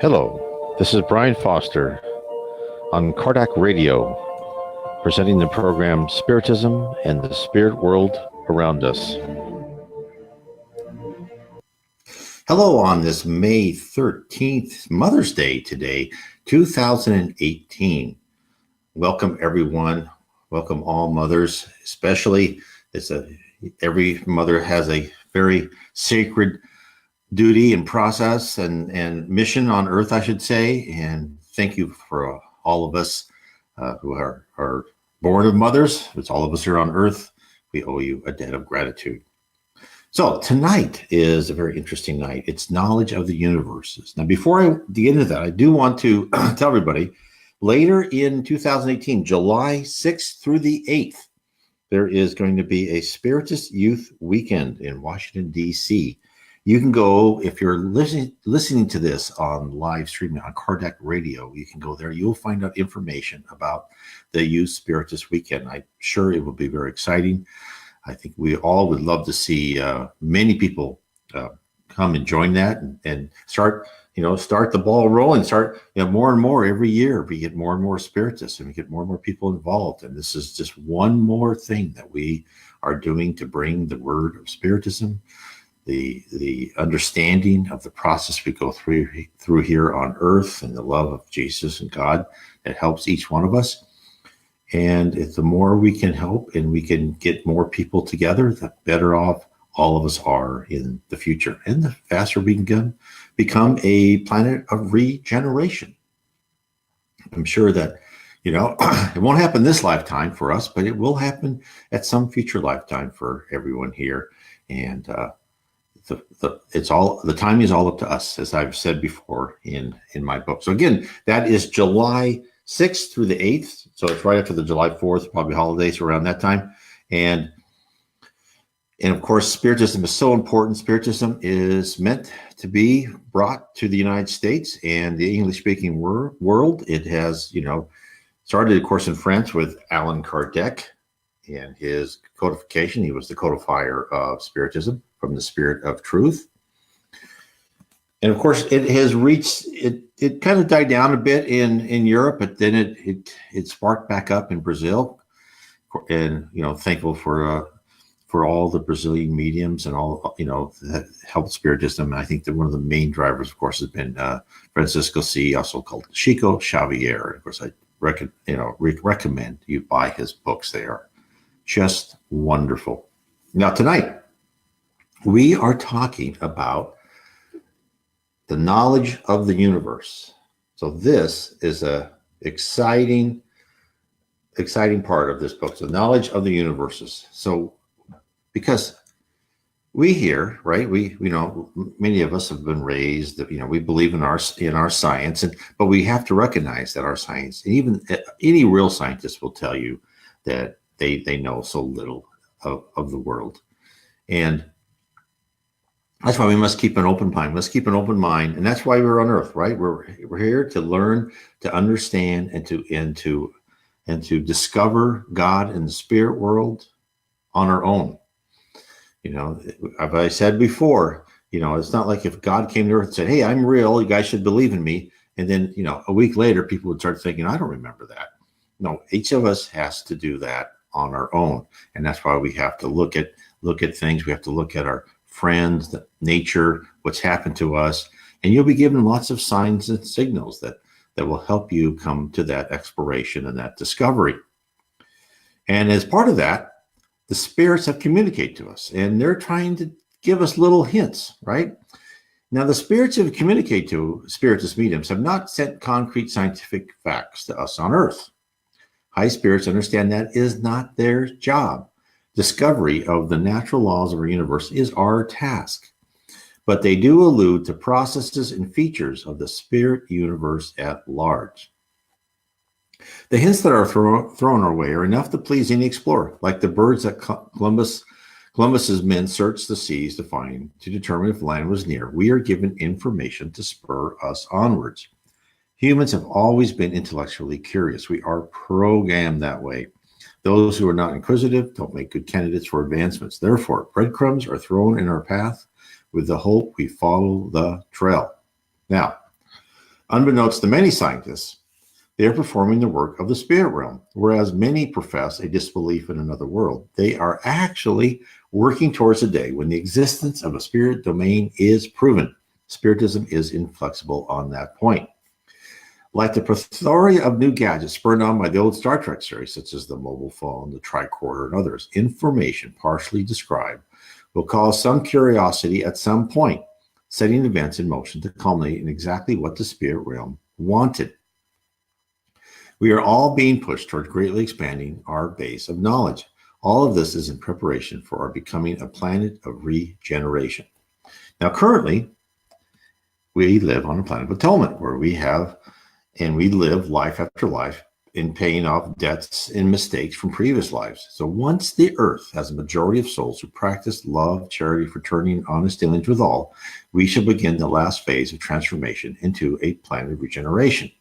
Hello, this is Brian Foster on Kardec Radio, presenting the program Spiritism and the Spirit World Around Us. Hello on this May 13th, Mother's Day today, 2018. Welcome everyone. Welcome all mothers, especially every mother has a very sacred duty and process and mission on earth, I should say. And thank you for all of us who are born of mothers. It's all of us here on earth. We owe you a debt of gratitude. So tonight is a very interesting night. It's Knowledge of the Universes. Now, before I get into that, I do want to tell everybody, later in 2018, July 6th through the 8th, there is going to be a Spiritist Youth Weekend in Washington, D.C. You can go, if you're listening to this on live streaming on Kardec Radio, you can go there. You'll find out information about the Youth Spiritist Weekend. I'm sure it will be very exciting. I think we all would love to see many people come and join that and start the ball rolling, more and more every year. We get more and more Spiritists and we get more and more people involved. And this is just one more thing that we are doing to bring the word of Spiritism, the understanding of the process we go through here on earth, and the love of Jesus and God that helps each one of us. And the more we can help and we can get more people together, the better off all of us are in the future. And the faster we can become a planet of regeneration. I'm sure that, it won't happen this lifetime for us, but it will happen at some future lifetime for everyone here. And the timing is all up to us, as I've said before in my book. So again, that is July 6th through the 8th. So it's right after the July 4th, probably holidays around that time. And of course, Spiritism is so important. Spiritism is meant to be brought to the United States and the English-speaking world. It has, started, of course, in France with Allan Kardec and his codification. He was the codifier of Spiritism from the Spirit of Truth. And of course, it has reached, it kind of died down a bit in Europe, but then it sparked back up in Brazil. And, thankful for all the Brazilian mediums and all, that helped Spiritism. And I think that one of the main drivers, of course, has been Francisco C., also called Chico Xavier. And of course, I recommend you buy his books. They are just wonderful. Now, tonight, we are talking about the knowledge of the universe. So this is a exciting part of this book, the knowledge of the universes. So because we here, right, we many of us have been raised that, we believe in our science, but we have to recognize that our science, and even any real scientist will tell you that they know so little of the world. And that's why we must keep an open mind. And that's why we're on earth, right? We're here to learn, to understand, and to discover God and the spirit world on our own. As I said before, it's not like if God came to earth and said, "Hey, I'm real, you guys should believe in me." And then, a week later, people would start thinking, "I don't remember that." No, each of us has to do that on our own. And that's why we have to look at things. We have to look at our friends, the nature, what's happened to us. And you'll be given lots of signs and signals that will help you come to that exploration and that discovery. And as part of that, the spirits have communicated to us, and they're trying to give us little hints, right? Now, the spirits who communicate to Spiritist mediums have not sent concrete scientific facts to us on Earth. High spirits understand that is not their job. Discovery of the natural laws of our universe is our task, but they do allude to processes and features of the spirit universe at large. The hints that are thrown our way are enough to please any explorer, like the birds that Columbus's men searched the seas to determine if land was near. We are given information to spur us onwards. Humans have always been intellectually curious. We are programmed that way. Those who are not inquisitive don't make good candidates for advancements. Therefore, breadcrumbs are thrown in our path with the hope we follow the trail. Now, Unbeknownst to many scientists, they are performing the work of the spirit realm, whereas many profess a disbelief in another world. They are actually working towards a day when the existence of a spirit domain is proven. Spiritism is inflexible on that point. Like the plethora of new gadgets spurred on by the old Star Trek series, such as the mobile phone, the tricorder, and others, information partially described will cause some curiosity at some point, setting events in motion to culminate in exactly what the spirit realm wanted. We are all being pushed toward greatly expanding our base of knowledge. All of this is in preparation for our becoming a planet of regeneration. Now, currently, we live on a planet of atonement where we live life after life in paying off debts and mistakes from previous lives. So once the earth has a majority of souls who practice love, charity, fraternity, and honest dealings with all, we shall begin the last phase of transformation into a planet of regeneration.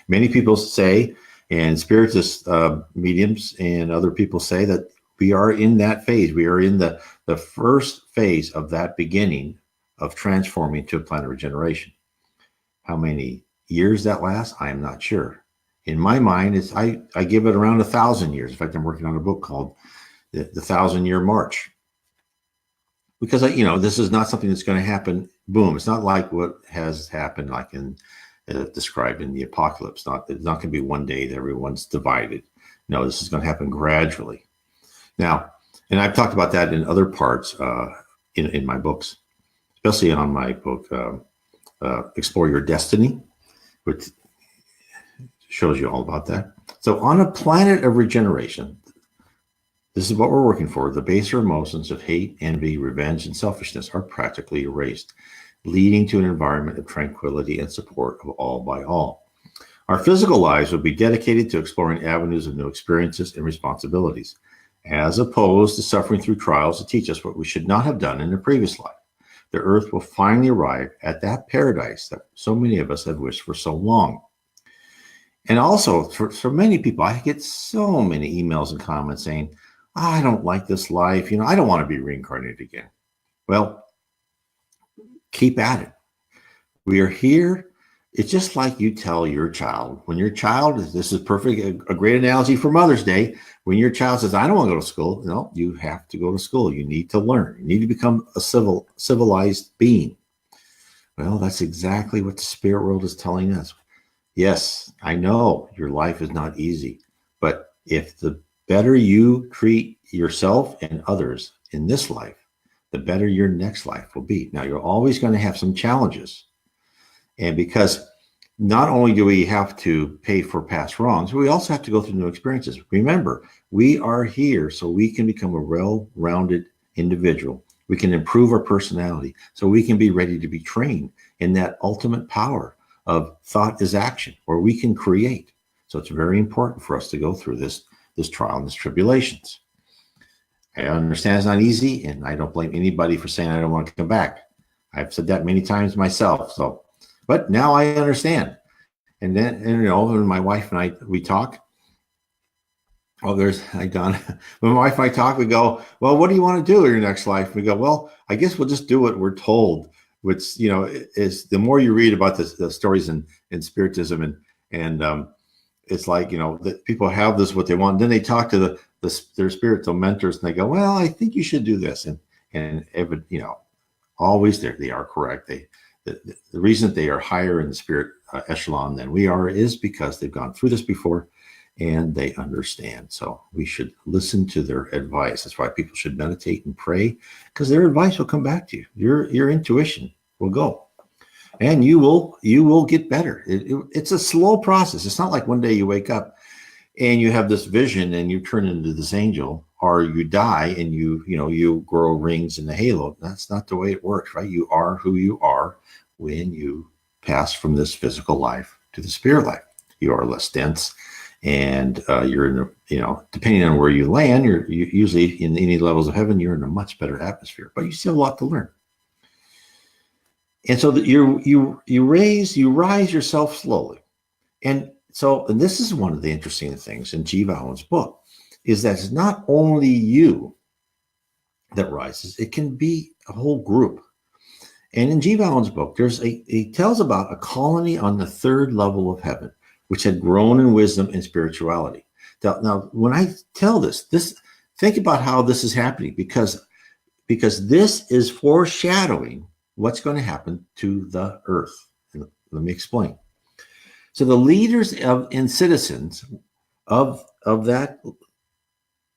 Many people say, and spiritist mediums and other people say that we are in that phase. We are in the first phase of that beginning of transforming to a planet of regeneration. How many years that lasts, I am not sure. In my mind, I give it around 1,000 years. In fact, I'm working on a book called The 1,000-Year March. Because this is not something that's going to happen, boom. It's not like what has happened like in described in the apocalypse. It's not going to be one day that everyone's divided. No, this is going to happen gradually. Now, and I've talked about that in other parts in my books, especially on my book, Explore Your Destiny, which shows you all about that. So on a planet of regeneration, this is what we're working for. The baser emotions of hate, envy, revenge, and selfishness are practically erased, leading to an environment of tranquility and support of all by all. Our physical lives will be dedicated to exploring avenues of new experiences and responsibilities, as opposed to suffering through trials to teach us what we should not have done in a previous life. The earth will finally arrive at that paradise that so many of us have wished for so long. And also, for many people, I get so many emails and comments saying, I don't like this life. I don't want to be reincarnated again. Well, keep at it. We are here. It's just like you tell your child. When your child, this is perfect, a great analogy for Mother's Day. When your child says, I don't want to go to school, no, you have to go to school. You need to learn. You need to become a civilized being. Well, that's exactly what the spirit world is telling us. Yes, I know your life is not easy, but if the better you treat yourself and others in this life, the better your next life will be. Now, you're always going to have some challenges. And because not only do we have to pay for past wrongs, we also have to go through new experiences. Remember, we are here so we can become a well-rounded individual. We can improve our personality so we can be ready to be trained in that ultimate power of thought is action, where we can create. So it's very important for us to go through this trial and these tribulations. I understand it's not easy, and I don't blame anybody for saying I don't want to come back. I've said that many times myself. But now I understand. And then, when my wife and I, we talk. Oh, when my wife and I talk, we go, well, what do you want to do in your next life? We go, well, I guess we'll just do what we're told, which, is the more you read about the stories in Spiritism and it's like, that people have this, what they want. And then they talk to their spiritual mentors and they go, well, I think you should do this. And always they are correct. The reason that they are higher in the spirit echelon than we are is because they've gone through this before and they understand. So we should listen to their advice. That's why people should meditate and pray, because their advice will come back to you. Your intuition will go. And you will get better. It's a slow process. It's not like one day you wake up and you have this vision and you turn into this angel, or you die and you grow rings in the halo. That's not the way it works, right? You are who you are when you pass from this physical life to the spirit life. You are less dense, and you're in depending on where you land, you're usually in any levels of heaven, you're in a much better atmosphere, but you still have a lot to learn. And so that you rise yourself slowly. And this is one of the interesting things in Vale Owen's book, is that it's not only you that rises, it can be a whole group. And in G. Valen's book, he tells about a colony on the third level of heaven, which had grown in wisdom and spirituality. Now, when I tell this, think about how this is happening, because this is foreshadowing what's going to happen to the earth. And let me explain. So the leaders and citizens of that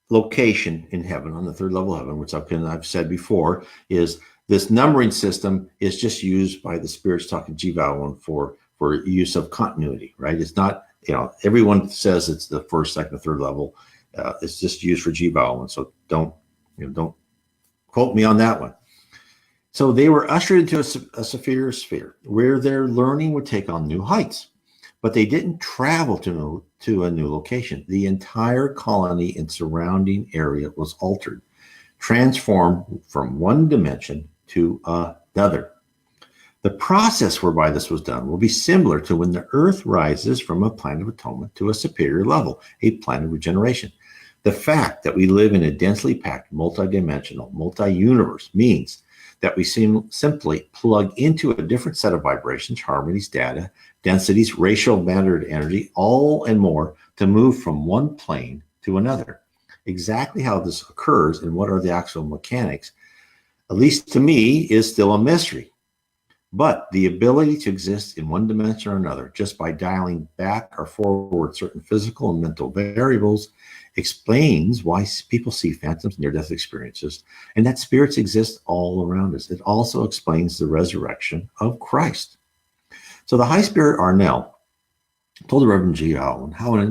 location in heaven, on the third level of heaven, which I've said before, is this numbering system is just used by the spirits talking G. Valen for use of continuity, right? It's not, everyone says it's the first, second, third level. It's just used for G. Valen. So don't quote me on that one. So they were ushered into a superior sphere where their learning would take on new heights, but they didn't travel to a new location. The entire colony and surrounding area was altered, transformed from one dimension to another. The process whereby this was done will be similar to when the earth rises from a planet of atonement to a superior level, a planet of regeneration. The fact that we live in a densely packed, multidimensional, multi-universe means that we simply plug into a different set of vibrations, harmonies, data, densities, racial matter, energy, all and more to move from one plane to another. Exactly how this occurs and what are the actual mechanics, at least to me, is still a mystery. But the ability to exist in one dimension or another just by dialing back or forward certain physical and mental variables explains why people see phantoms, near-death experiences, and that spirits exist all around us. It also explains the resurrection of Christ. So the High Spirit Arnell told the Reverend G. Owen how an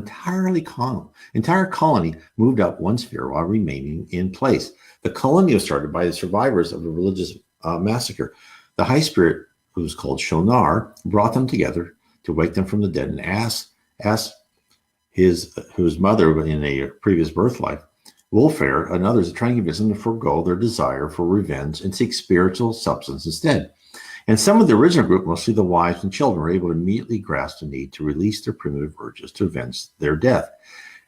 entire colony moved up one sphere while remaining in place. The colony was started by the survivors of a religious massacre. The High Spirit, who was called Shonar, brought them together to wake them from the dead and asked his mother in a previous birth life, Wolfare, and others to try and convince them to forego their desire for revenge and seek spiritual substance instead. And some of the original group, mostly the wives and children, were able to immediately grasp the need to release their primitive urges to avenge their death.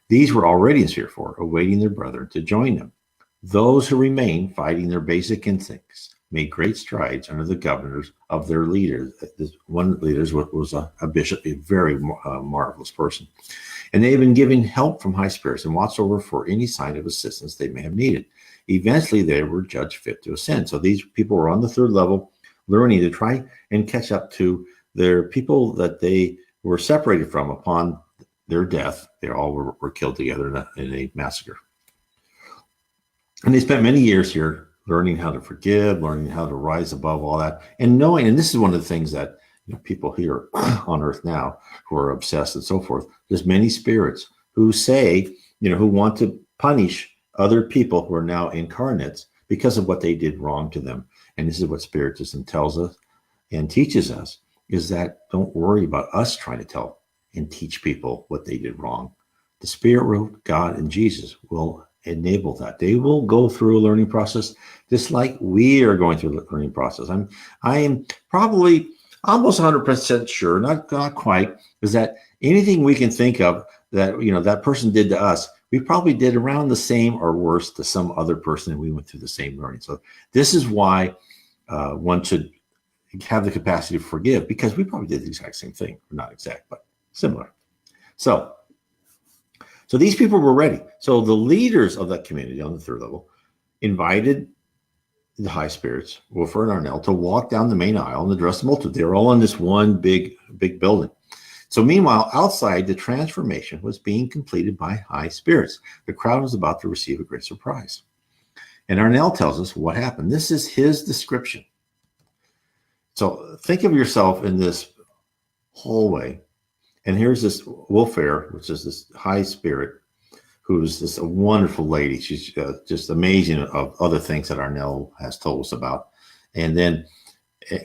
These were already in Sphere 4, awaiting their brethren to join them. Those who remained fighting their basic instincts made great strides under the governors of their leaders. One of the leaders was a bishop, a very marvelous person. And they had been given help from high spirits and watched over for any sign of assistance they may have needed. Eventually, they were judged fit to ascend. So these people were on the third level, learning to try and catch up to their people that they were separated from upon their death. They all were killed together in a massacre. And they spent many years here learning how to forgive, learning how to rise above all that, and knowing, and this is one of the things that people here on earth now who are obsessed and so forth, there's many spirits who say, who want to punish other people who are now incarnates because of what they did wrong to them. And this is what Spiritism tells us and teaches us, is that don't worry about us trying to tell and teach people what they did wrong. The Spirit world, God, and Jesus will enable that. They will go through a learning process just like we are going through the learning process. I am probably almost 100% sure, not quite, is that anything we can think of that that person did to us, we probably did around the same or worse to some other person, and we went through the same learning. So this is why one should have the capacity to forgive, because we probably did the exact same thing. Not exact, but similar. So these people were ready. So the leaders of that community on the third level invited the high spirits, Wolfere and Arnell, to walk down the main aisle and address the multitude. They were all in this one big building. So meanwhile, outside, the transformation was being completed by high spirits. The crowd was about to receive a great surprise. And Arnell tells us what happened. This is his description. So think of yourself in this hallway. And here's this Wolfere, which is this high spirit, who's this wonderful lady. She's just amazing of other things that Arnell has told us about. And then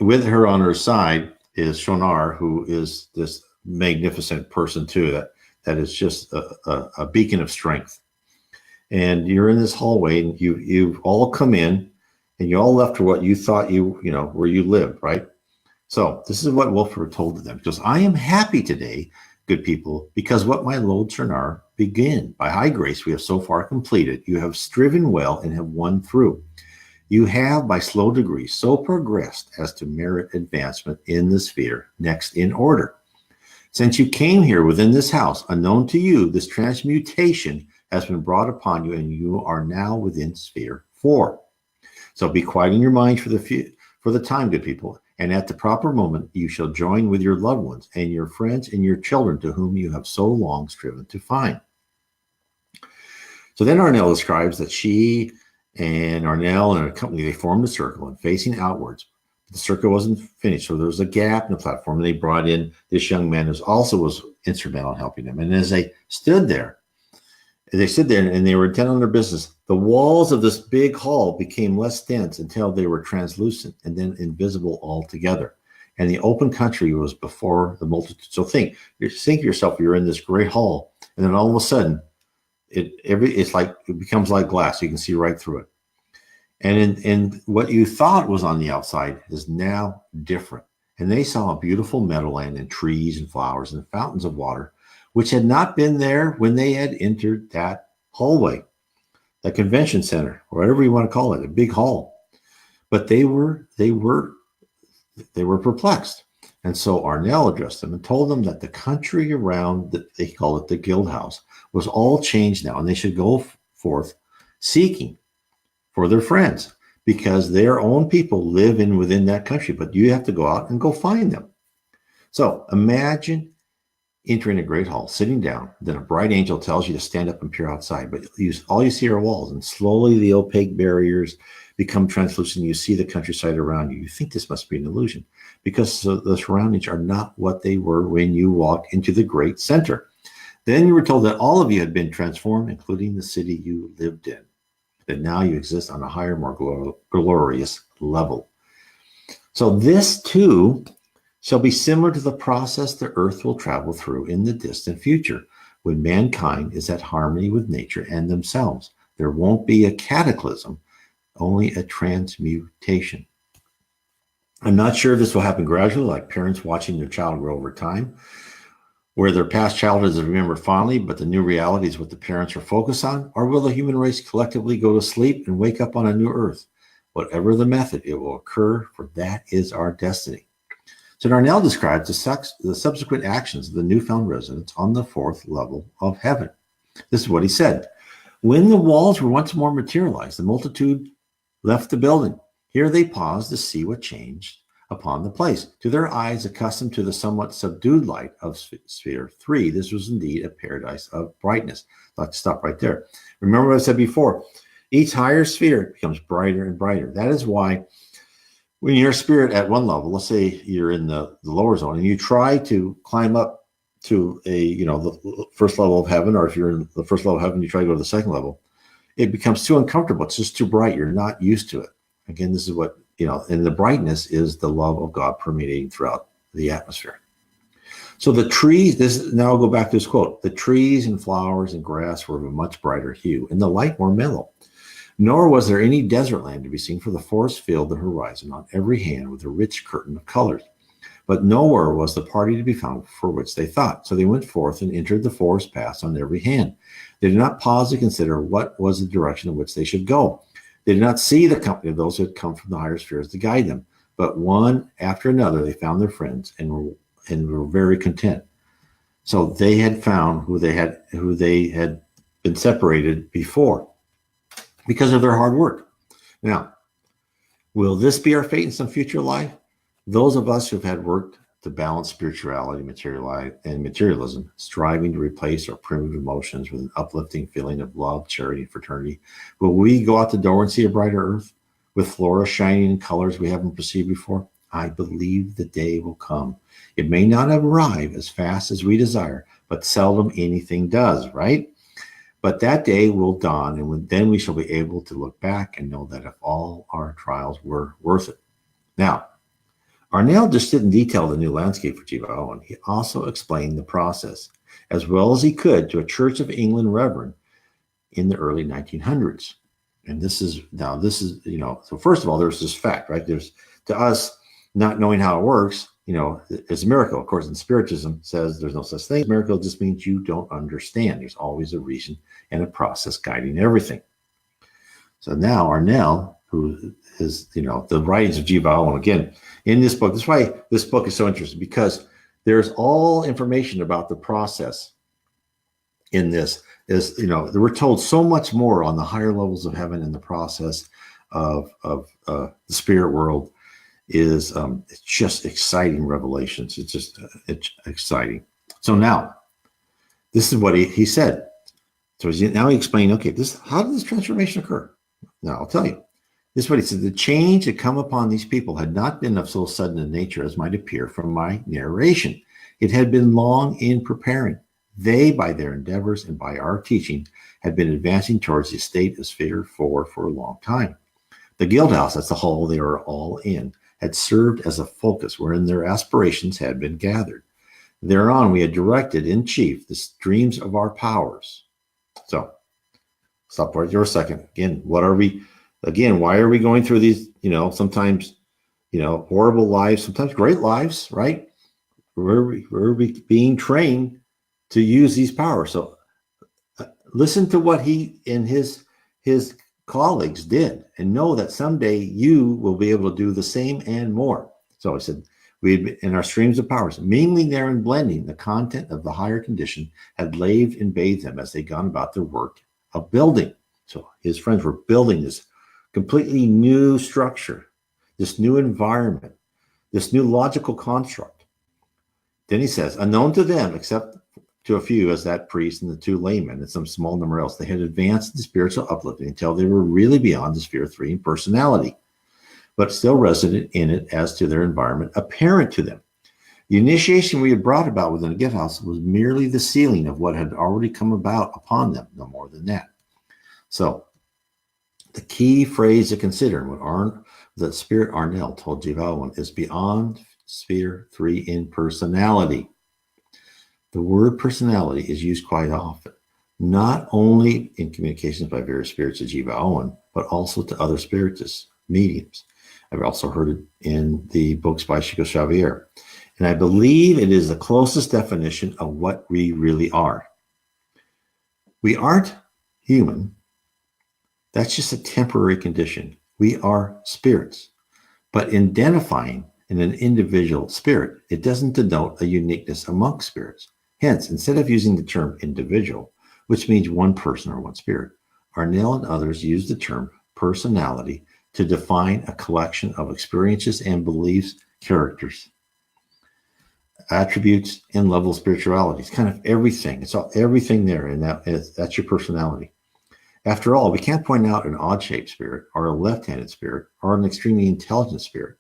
with her on her side is Shonar, who is this magnificent person too, that is just a beacon of strength. And you're in this hallway, and you've all come in, and you all left for what you thought where you lived, right? So this is what Wolfere told them. He goes, I am happy today, good people, because what my Lord Shonar begin. By high grace, we have so far completed. You have striven well and have won through. You have, by slow degrees, so progressed as to merit advancement in the sphere next in order. Since you came here within this house, unknown to you, this transmutation has been brought upon you, and you are now within sphere 4. So be quiet in your mind for the time, good people, and at the proper moment you shall join with your loved ones and your friends and your children to whom you have so long striven to find. So then Arnell describes that she and Arnell and a company, they formed a circle and facing outwards. The circle wasn't finished, so there was a gap in the platform, and they brought in this young man who also was instrumental in helping them. And as they stood there and they were intent on their business, the walls of this big hall became less dense until they were translucent and then invisible altogether. And the open country was before the multitude. So think to yourself, you're in this great hall, and then all of a sudden, it becomes like glass. You can see right through it. And what you thought was on the outside is now different. And they saw a beautiful meadowland and trees and flowers and fountains of water, which had not been there when they had entered that hallway, that convention center, or whatever you want to call it, a big hall. But they were perplexed. And so Arnell addressed them and told them that the country around, they call it the guild house, was all changed now, and they should go forth seeking for their friends, because their own people live within that country, but you have to go out and go find them. So imagine entering a great hall, sitting down, then a bright angel tells you to stand up and peer outside, but all you see are walls, and slowly the opaque barriers become translucent. You see the countryside around you. You think this must be an illusion, because the surroundings are not what they were when you walked into the great center. Then you were told that all of you had been transformed, including the city you lived in, that now you exist on a higher, more glorious level. So this too shall be similar to the process the earth will travel through in the distant future, when mankind is at harmony with nature and themselves. There won't be a cataclysm, only a transmutation. I'm not sure if this will happen gradually, like parents watching their child grow over time, where their past childhood is remembered fondly, but the new reality is what the parents are focused on, or will the human race collectively go to sleep and wake up on a new earth? Whatever the method, it will occur, for that is our destiny. So Darnell describes the subsequent actions of the newfound residents on the 4th level of heaven. This is what he said. When the walls were once more materialized, the multitude left the building. Here they paused to see what changed upon the place. To their eyes, accustomed to the somewhat subdued light of sphere 3, this was indeed a paradise of brightness. I'd like to stop right there. Remember what I said before. Each higher sphere becomes brighter and brighter. That is why when you're a spirit at one level, let's say you're in the lower zone, and you try to climb up to the first level of heaven, or if you're in the first level of heaven, you try to go to the second level, it becomes too uncomfortable. It's just too bright. You're not used to it. Again, this is what, and the brightness is the love of God permeating throughout the atmosphere. So the trees, now I'll go back to this quote, the trees and flowers and grass were of a much brighter hue, and the light more mellow. Nor was there any desert land to be seen, for the forest filled the horizon on every hand with a rich curtain of colors. But nowhere was the party to be found for which they thought. So they went forth and entered the forest paths on every hand. They did not pause to consider what was the direction in which they should go. They did not see the company of those who had come from the higher spheres to guide them. But one after another, they found their friends and were very content. So they had found who they had been separated before because of their hard work. Now, will this be our fate in some future life? Those of us who've had worked to balance spirituality, materialism, striving to replace our primitive emotions with an uplifting feeling of love, charity, and fraternity, will we go out the door and see a brighter earth with flora shining in colors we haven't perceived before? I believe the day will come. It may not arrive as fast as we desire, but seldom anything does, right? But that day will dawn, and then we shall be able to look back and know that if all our trials were worth it. Now, Arnell just didn't detail the new landscape for Vale Owen. He also explained the process as well as he could to a Church of England reverend in the early 1900s. And this is, so first of all, there's this fact, right? There's, to us, not knowing how it works, it's a miracle. Of course, in Spiritism says there's no such thing. Miracle just means you don't understand. There's always a reason and a process guiding everything. So now Arnell who is, the writings of G. Vale Owen. Again, in this book, that's why this book is so interesting, because there's all information about the process in this. We're told so much more on the higher levels of heaven in the process of the spirit world. It's just exciting revelations. It's exciting. So now, this is what he said. So now he explained, okay, how did this transformation occur? Now I'll tell you. This is what he said. The change that come upon these people had not been of so sudden a nature as might appear from my narration. It had been long in preparing. They, by their endeavors and by our teaching, had been advancing towards the state of Sphere 4 for a long time. The guild house, that's the hall they were all in, had served as a focus wherein their aspirations had been gathered. Thereon we had directed in chief the streams of our powers. So, stop right there a second. Again, why are we going through these, sometimes, horrible lives, sometimes great lives, right? We're being trained to use these powers. So listen to what he and his colleagues did, and know that someday you will be able to do the same and more. So I said, we in our streams of powers, mingling there and blending the content of the higher condition, had laved and bathed them as they gone about their work of building. So his friends were building this completely new structure, this new environment, this new logical construct. Then he says, unknown to them, except to a few as that priest and the 2 laymen and some small number else, they had advanced in spiritual uplifting until they were really beyond the sphere 3 in personality, but still resident in it as to their environment apparent to them. The initiation we had brought about within the gift house was merely the sealing of what had already come about upon them, no more than that. So the key phrase to consider, and what that Spirit Arnell told G. Vale Owen, is beyond sphere 3 in personality. The word personality is used quite often, not only in communications by various spirits of G. Vale Owen, but also to other spiritists, mediums. I've also heard it in the books by Chico Xavier. And I believe it is the closest definition of what we really are. We aren't human. That's just a temporary condition. We are spirits. But in identifying in an individual spirit, it doesn't denote a uniqueness amongst spirits. Hence, instead of using the term individual, which means one person or one spirit, Arnell and others use the term personality to define a collection of experiences and beliefs, characters, attributes, and level of spirituality. It's kind of everything. It's all everything there, and that's your personality. After all, we can't point out an odd-shaped spirit or a left-handed spirit or an extremely intelligent spirit,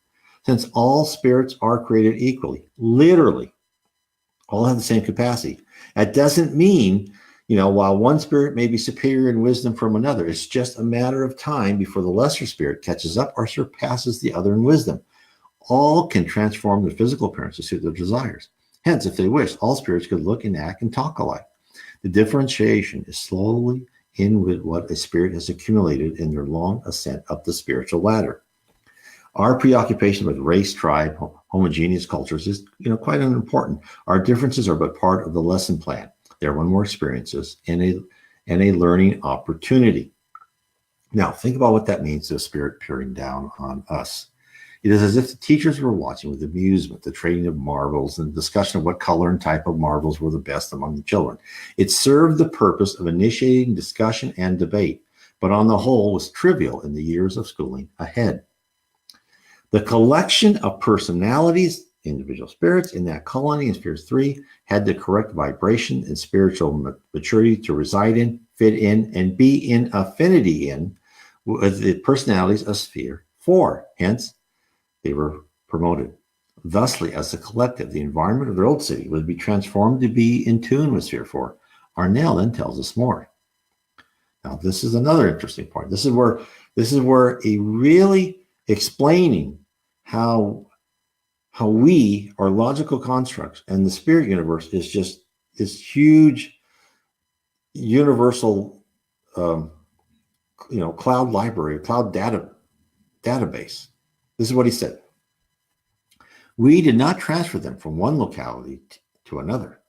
since all spirits are created equally, literally. All have the same capacity. That doesn't mean, while one spirit may be superior in wisdom from another, it's just a matter of time before the lesser spirit catches up or surpasses the other in wisdom. All can transform their physical appearance to suit their desires. Hence, if they wish, all spirits could look and act and talk alike. The differentiation is slowly in with what a spirit has accumulated in their long ascent up the spiritual ladder. Our preoccupation with race, tribe, homogeneous cultures is, quite unimportant. Our differences are but part of the lesson plan. They're one more experiences and a learning opportunity. Now, think about what that means to a spirit peering down on us. It is as if the teachers were watching with amusement the trading of marbles and the discussion of what color and type of marbles were the best among the children. It served the purpose of initiating discussion and debate, but on the whole was trivial in the years of schooling ahead. The collection of personalities, individual spirits in that colony in Sphere 3 had the correct vibration and spiritual maturity to reside in, fit in, and be in affinity in with the personalities of Sphere 4. Hence, they were promoted. Thusly, as a collective, the environment of their old city would be transformed to be in tune with Sphere 4. Arnell then tells us more. Now, this is another interesting part. This is where he really explaining how we, our logical constructs, and the spirit universe is just this huge universal cloud library, cloud database. This is what he said. We did not transfer them from one locality to another.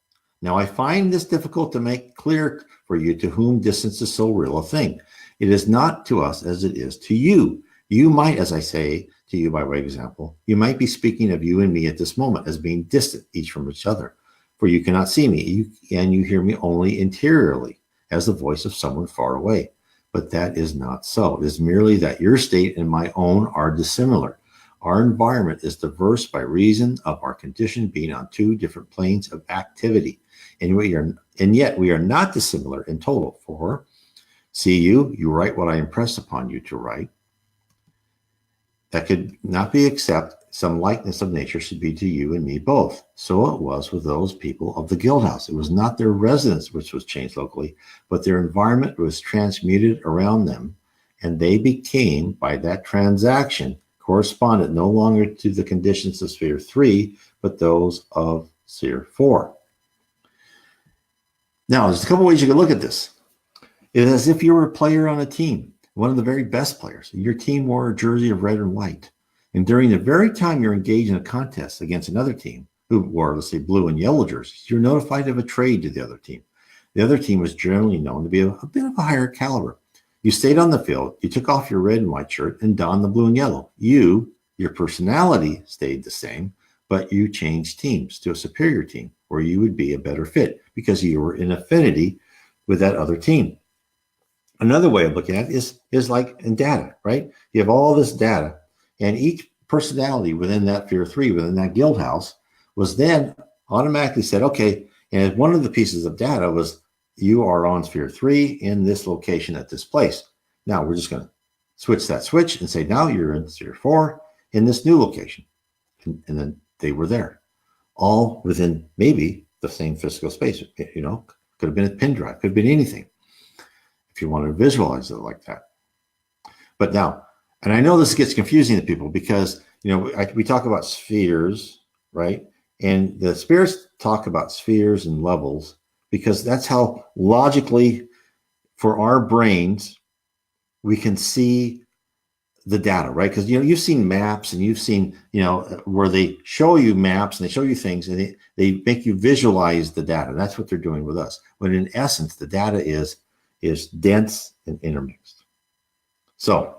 Now, I find this difficult to make clear for you to whom distance is so real a thing. It is not to us as it is to you. You might, as I say to you by way of example, you might be speaking of you and me at this moment as being distant each from each other, for you cannot see me, and you hear me only interiorly, as the voice of someone far away. But that is not so. It is merely that your state and my own are dissimilar. Our environment is diverse by reason of our condition being on two different planes of activity. And yet we are not dissimilar in total. For, see you write what I impress upon you to write. That could not be except some likeness of nature should be to you and me both. So it was with those people of the guild house. It was not their residence which was changed locally, but their environment was transmuted around them, and they became, by that transaction, corresponded no longer to the conditions of sphere 3, but those of sphere 4. Now, there's a couple ways you can look at this. It is as if you were a player on a team, one of the very best players. Your team wore a jersey of red and white. And during the very time you're engaged in a contest against another team who wore, let's say, blue and yellow jerseys, you're notified of a trade to the other team. The other team was generally known to be a bit of a higher caliber. You stayed on the field, you took off your red and white shirt and donned the blue and yellow. Your personality stayed the same, but you changed teams to a superior team where you would be a better fit because you were in affinity with that other team. Another way of looking at it is like in data, right? You have all this data, and each personality within that sphere 3, within that guild house, was then automatically said, okay, and one of the pieces of data was you are on sphere 3 in this location at this place. Now we're just going to switch that switch and say, now you're in sphere 4 in this new location. And then they were there, all within maybe the same physical space. You know, could have been a pin drive, could have been anything, if you want to visualize it like that. But now, and I know this gets confusing to people because, you know, we talk about spheres, right? And the spirits talk about spheres and levels because that's how logically for our brains, we can see the data, right? Because, you know, you've seen maps and you've seen, you know, where they show you maps and they show you things and they make you visualize the data. That's what they're doing with us. When in essence, the data is dense and intermixed. So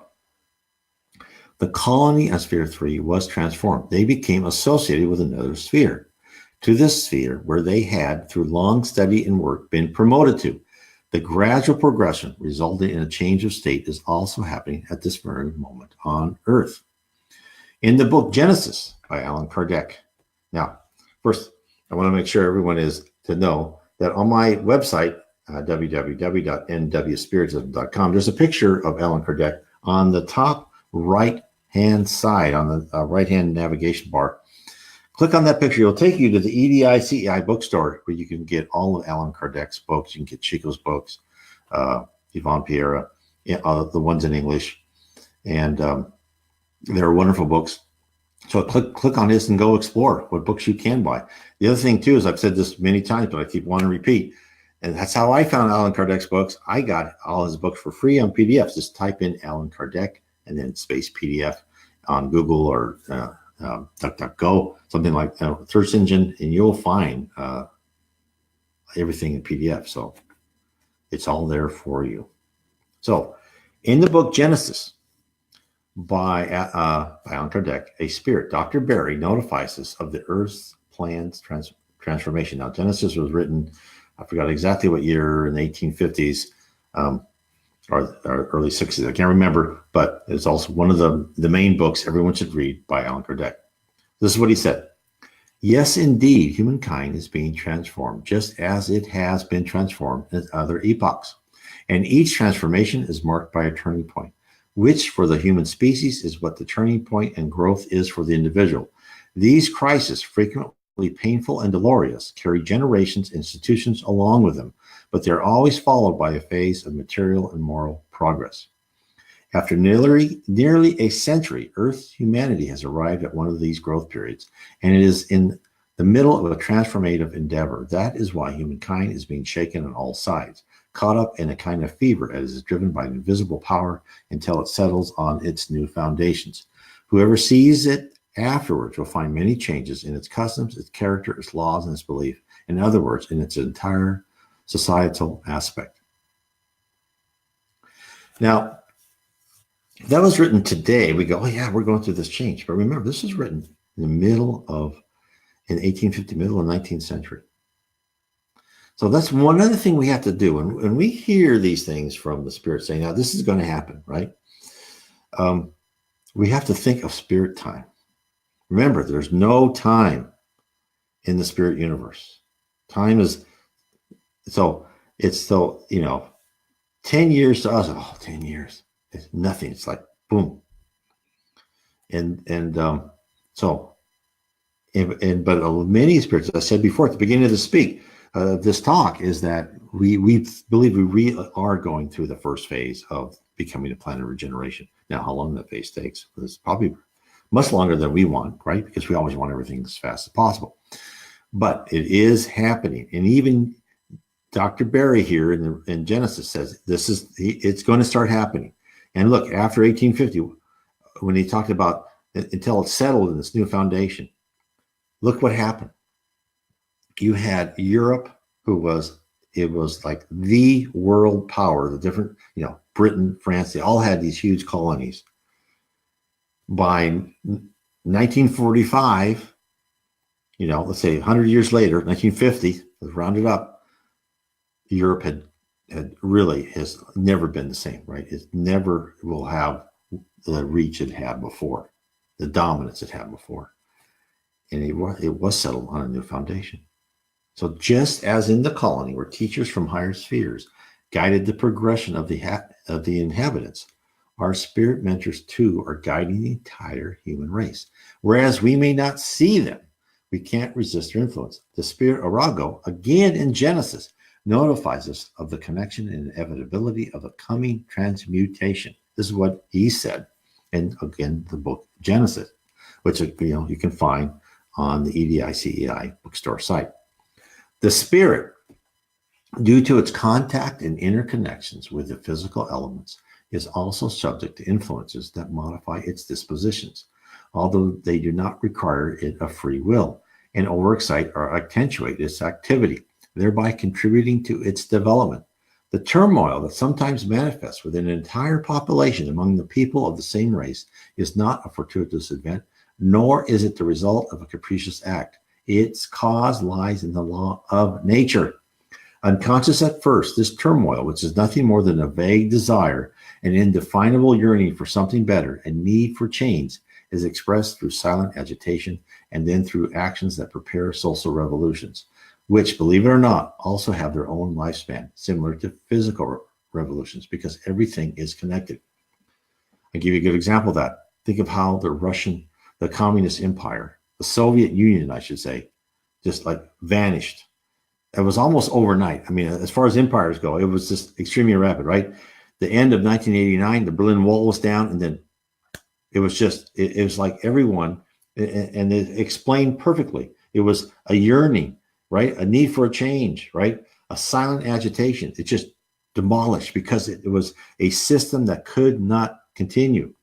the colony on sphere 3 was transformed. They became associated with another sphere, to this sphere where they had, through long study and work, been promoted to. The gradual progression resulting in a change of state is also happening at this very moment on Earth. In the book Genesis by Allan Kardec. Now, first, I want to make sure everyone is to know that on my website, www.nwspiritism.com, there's a picture of Allan Kardec on the top right-hand side, on the right-hand navigation bar. Click on that picture. It'll take you to the EDI CEI bookstore where you can get all of Allan Kardec's books. You can get Chico's books, Yvonne Pierre, the ones in English. And they're wonderful books. So click on this and go explore what books you can buy. The other thing, too, is I've said this many times, but I keep wanting to repeat. And that's how I found Allan Kardec's books. I got all his books for free on PDFs. Just type in Allan Kardec and then space PDF on Google or DuckDuckGo, something like that, search engine, and you'll find everything in PDF. So it's all there for you. So in the book Genesis by Allan Kardec, a spirit, Dr. Barry, notifies us of the Earth's planned transformation. Now, Genesis was written, I forgot exactly what year, in the 1850s or early 60s. I can't remember, but it's also one of the main books everyone should read by Allan Kardec. This is what he said. Yes, indeed, humankind is being transformed just as it has been transformed in other epochs. And each transformation is marked by a turning point, which for the human species is what the turning point and growth is for the individual. These crises, frequently painful and dolorous, carry generations, institutions along with them, but they're always followed by a phase of material and moral progress. After nearly a century, Earth's humanity has arrived at one of these growth periods, and it is in the middle of a transformative endeavor. That is why humankind is being shaken on all sides, caught up in a kind of fever as is driven by an invisible power until it settles on its new foundations. Whoever sees it afterwards will find many changes in its customs, its character, its laws, and its belief. In other words, in its entire societal aspect. Now, If that was written today, we go, oh yeah, we're going through this change. But remember, this was written in the middle of, in 1850, middle of the 19th century. So that's one other thing we have to do. When we hear these things from the Spirit saying, now this is going to happen, right? We have to think of spirit time. Remember, there's no time in the spirit universe. Time is, so it's so, 10 years to us, 10 years. It's nothing. It's like, boom. But many spirits, as I said before at the beginning of this talk, is that we believe we are going through the first phase of becoming a planet of regeneration. Now, how long that phase takes is probably much longer than we want, right? Because we always want everything as fast as possible. But it is happening. And even Dr. Barry here in Genesis says it's going to start happening. And look, after 1850, when he talked about until it's settled in this new foundation, look what happened. You had Europe, it was like the world power, the different, Britain, France, they all had these huge colonies. By 1945, let's say 100 years later, 1950, let's round it up, Europe has never been the same, right? It never will have the reach it had before, the dominance it had before. And it was settled on a new foundation. So just as in the colony where teachers from higher spheres guided the progression of the inhabitants, our spirit mentors too are guiding the entire human race. Whereas we may not see them, we can't resist their influence. The spirit Arago, again in Genesis, notifies us of the connection and inevitability of the coming transmutation. This is what he said. And again, the book Genesis, which you can find on the EDI-CEI bookstore site. The spirit, due to its contact and interconnections with the physical elements, is also subject to influences that modify its dispositions, although they do not require it a free will and overexcite or accentuate its activity, thereby contributing to its development. The turmoil that sometimes manifests within an entire population among the people of the same race is not a fortuitous event, nor is it the result of a capricious act. Its cause lies in the law of nature. Unconscious at first, this turmoil, which is nothing more than a vague desire, an indefinable yearning for something better, and need for change, is expressed through silent agitation and then through actions that prepare social revolutions, which, believe it or not, also have their own lifespan, similar to physical revolutions, because everything is connected. I'll give you a good example of that. Think of how the Communist Empire, the Soviet Union, I should say, just like vanished. It was almost overnight. I mean, as far as empires go, it was just extremely rapid, right? The end of 1989, the Berlin Wall was down, and then it was like everyone, and it explained perfectly. It was a yearning, right? A need for a change, right? A silent agitation. It just demolished because it was a system that could not continue.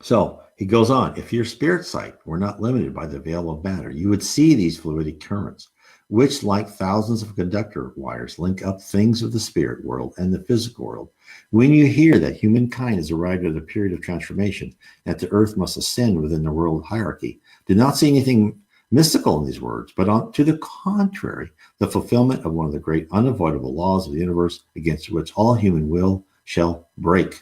So he goes on, if your spirit sight were not limited by the veil of matter, you would see these fluidic currents, which like thousands of conductor wires link up things of the spirit world and the physical world. When you hear that humankind has arrived at a period of transformation, that the earth must ascend within the world hierarchy, do not see anything mystical in these words, but to the contrary, the fulfillment of one of the great unavoidable laws of the universe against which all human will shall break.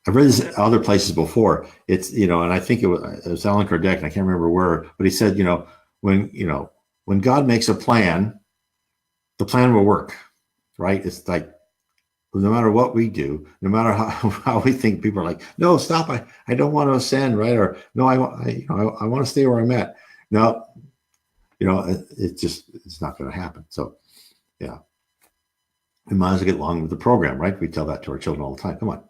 I've read this other places before. It's, and I think it was Allan Kardec, and I can't remember where, but he said, when God makes a plan, the plan will work, right? It's like, no matter what we do, no matter how we think, people are like, no, stop, I don't want to ascend, right? Or no, I want to stay where I'm at. No, it's not going to happen. So, yeah, we might as well get along with the program, right? We tell that to our children all the time. Come on,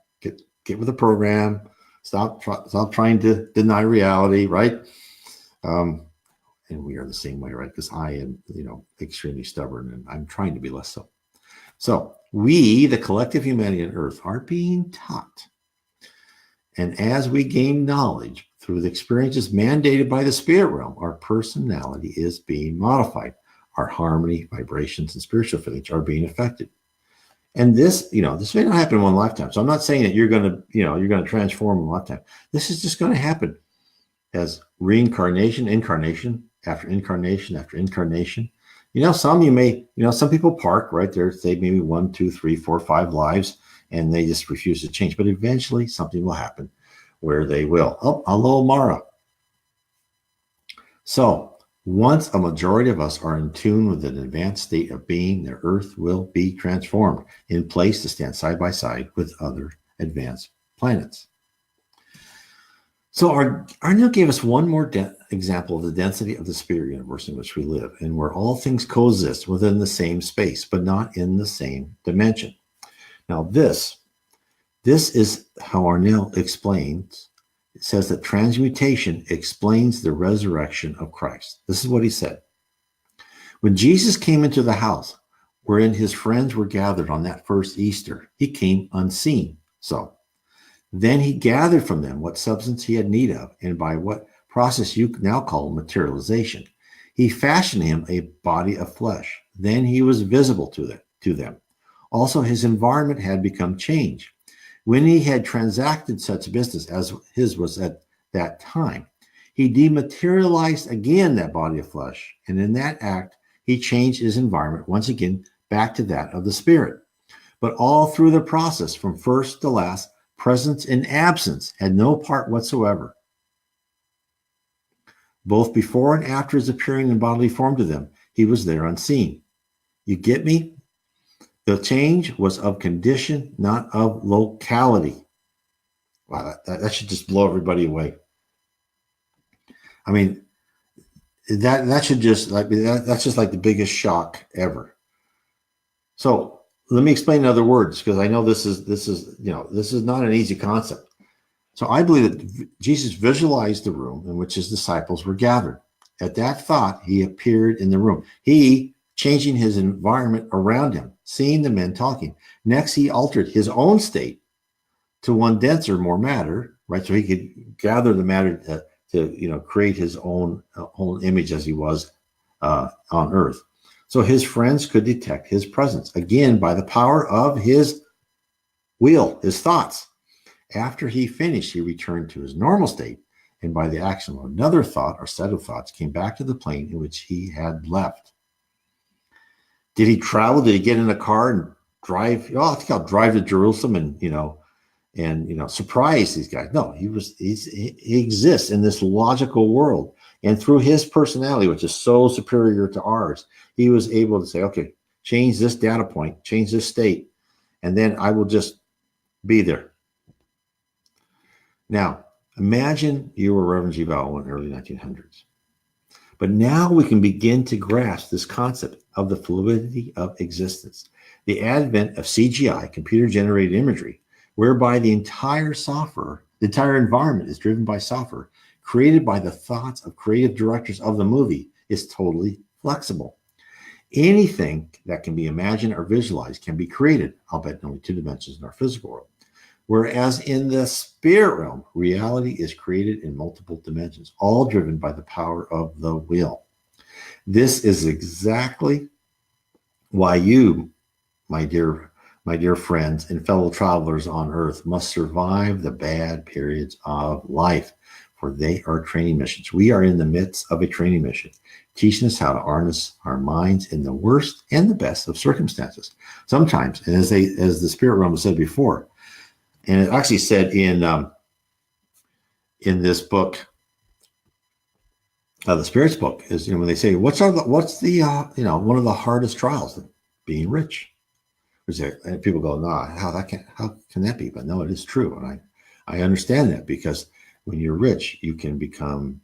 get with the program. Stop trying to deny reality, right? And we are the same way, right? Because I am, extremely stubborn, and I'm trying to be less so. So we, the collective humanity on Earth, are being taught. And as we gain knowledge through the experiences mandated by the spirit realm, our personality is being modified. Our harmony, vibrations, and spiritual feelings are being affected. And this, this may not happen in one lifetime. So I'm not saying that you're going to transform in one lifetime. This is just going to happen as reincarnation, incarnation after incarnation after incarnation. Some people park right there, say maybe 1, 2, 3, 4, 5 lives, and they just refuse to change. But eventually something will happen where they will. Oh, hello, Mara. So once a majority of us are in tune with an advanced state of being, the earth will be transformed in place to stand side by side with other advanced planets. So Arnil gave us one more example of the density of the spirit universe in which we live, and where all things coexist within the same space, but not in the same dimension. Now, this is how Arnil explains. It says that transmutation explains the resurrection of Christ. This is what he said. When Jesus came into the house wherein his friends were gathered on that first Easter, he came unseen. So then he gathered from them what substance he had need of, and by what process you now call materialization, he fashioned him a body of flesh. Then he was visible to them. Also, his environment had become changed. When he had transacted such business as his was at that time, he dematerialized again that body of flesh, and in that act, he changed his environment once again back to that of the spirit. But all through the process, from first to last, presence and absence had no part whatsoever. Both before and after his appearing in bodily form to them, he was there unseen. You get me? The change was of condition, not of locality. Wow, that should just blow everybody away. I mean, that should just that's just like the biggest shock ever. So let me explain in other words, because I know this is not an easy concept. So I believe that Jesus visualized the room in which his disciples were gathered. At that thought, he appeared in the room. He changing his environment around him, seeing the men talking. Next, he altered his own state to one denser, more matter, right? So he could gather the matter to create his own image as he was on earth. So his friends could detect his presence, again, by the power of his will, his thoughts. After he finished, he returned to his normal state, and by the action of another thought or set of thoughts, came back to the plane in which he had left. Did he travel? Did he get in a car and drive? I think I'll drive to Jerusalem and surprise these guys. No, he exists in this logical world. And through his personality, which is so superior to ours, he was able to say, okay, change this data point, change this state, and then I will just be there. Now, imagine you were Reverend G. Vale Owen in the early 1900s. But now we can begin to grasp this concept of the fluidity of existence, the advent of CGI, computer-generated imagery, whereby the entire environment is driven by software, created by the thoughts of creative directors of the movie, is totally flexible. Anything that can be imagined or visualized can be created, albeit in only 2 dimensions in our physical world. Whereas in the spirit realm, reality is created in multiple dimensions, all driven by the power of the will. This is exactly why you, my dear friends and fellow travelers on earth, must survive the bad periods of life, for they are training missions. We are in the midst of a training mission, teaching us how to harness our minds in the worst and the best of circumstances. Sometimes, and as the spirit realm said before, and it actually said in this book, the Spirit's book, is when they say, what's one of the hardest trials? Being rich. And people go, no, how can that be? But no, it is true, and I understand that, because when you're rich, you can become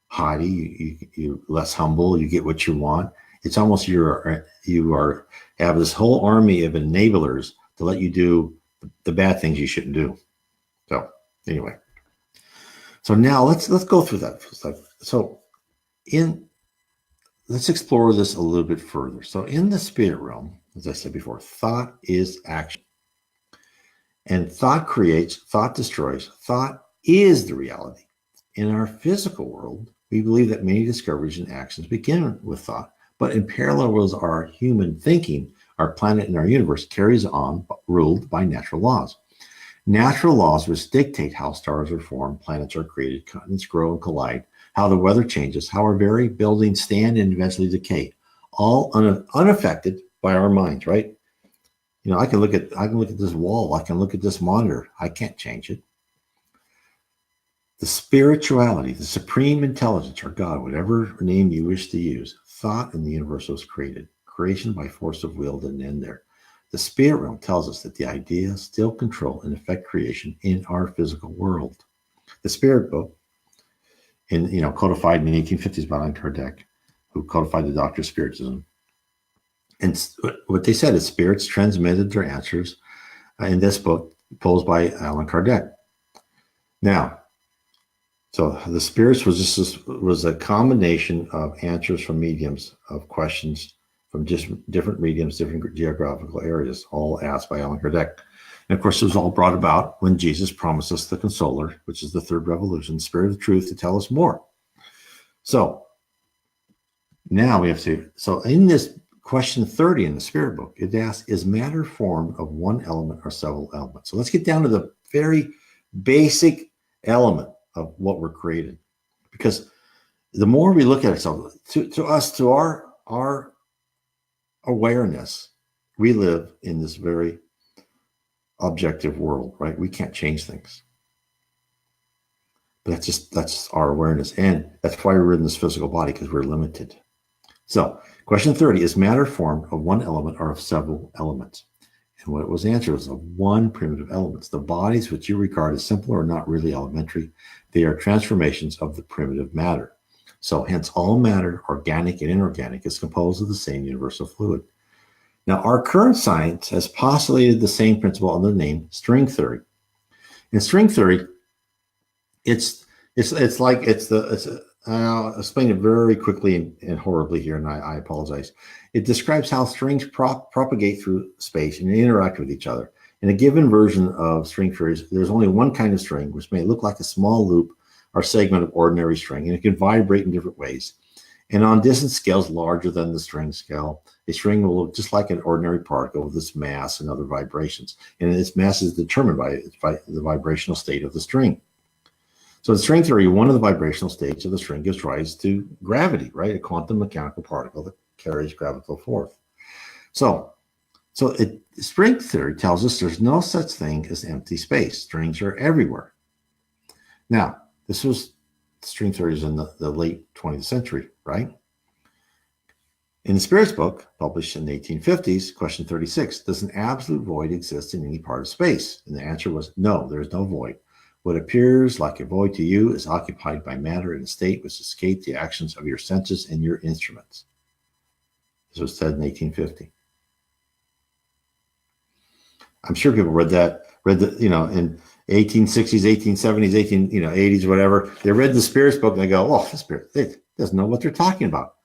haughty, you're less humble, you get what you want. It's almost you have this whole army of enablers to let you do the bad things you shouldn't do. So anyway, so now let's go through that. Let's explore this a little bit further. So in the spirit realm, as I said before, thought is action. And thought creates, thought destroys, thought is the reality. In our physical world, we believe that many discoveries and actions begin with thought, but in parallel with our human thinking, our planet and our universe carries on, ruled by natural laws. Natural laws which dictate how stars are formed, planets are created, continents grow and collide, how the weather changes, how our very buildings stand and eventually decay, all unaffected by our minds, right? You know, I can look at this wall, I can look at this monitor, I can't change it. The spirituality, the supreme intelligence, or God, whatever name you wish to use, thought in the universe was created. Creation by force of will didn't end there. The spirit realm tells us that the ideas still control and affect creation in our physical world. The spirit book, codified in the 1850s by Allan Kardec, who codified the doctrine of Spiritism. And what they said is spirits transmitted their answers in this book posed by Allan Kardec. Now, so the spirits was a combination of answers from mediums of questions from just different mediums, different geographical areas, all asked by Allan Kardec. And of course, it was all brought about when Jesus promised us the Consoler, which is the third revolution, Spirit of Truth, to tell us more. So now we have to, so in this question 30 in the Spirit book, it asks, is matter formed of one element or several elements? So let's get down to the very basic element of what we're created. Because the more we look at it, so to us, to our awareness, we live in this very objective world, right? We can't change things. But that's our awareness. And that's why we're in this physical body, because we're limited. So question 30, is matter formed of one element or of several elements? And what was answered was of one primitive element. The bodies which you regard as simple are not really elementary. They are transformations of the primitive matter. So hence all matter, organic and inorganic, is composed of the same universal fluid. Now, our current science has postulated the same principle under the name string theory. In string theory, I'll explain it very quickly and horribly here, and I apologize. It describes how strings propagate through space and interact with each other. In a given version of string theory, there's only one kind of string, which may look like a small loop or segment of ordinary string, and it can vibrate in different ways. And on distance scales larger than the string scale, a string will look just like an ordinary particle with its mass and other vibrations. And its mass is determined by the vibrational state of the string. So in string theory, one of the vibrational states of the string gives rise to gravity, right? A quantum mechanical particle that carries gravitational force. So string theory tells us there's no such thing as empty space. Strings are everywhere. Now, string theory is in the late 20th century, right? In the Spirits book, published in the 1850s, question 36, does an absolute void exist in any part of space? And the answer was no, there is no void. What appears like a void to you is occupied by matter in a state which escaped the actions of your senses and your instruments. This was said in 1850. I'm sure people read the, in 1860s, 1870s, 80s, whatever. They read the Spirits book and they go, oh, the Spirit, they doesn't know what they're talking about.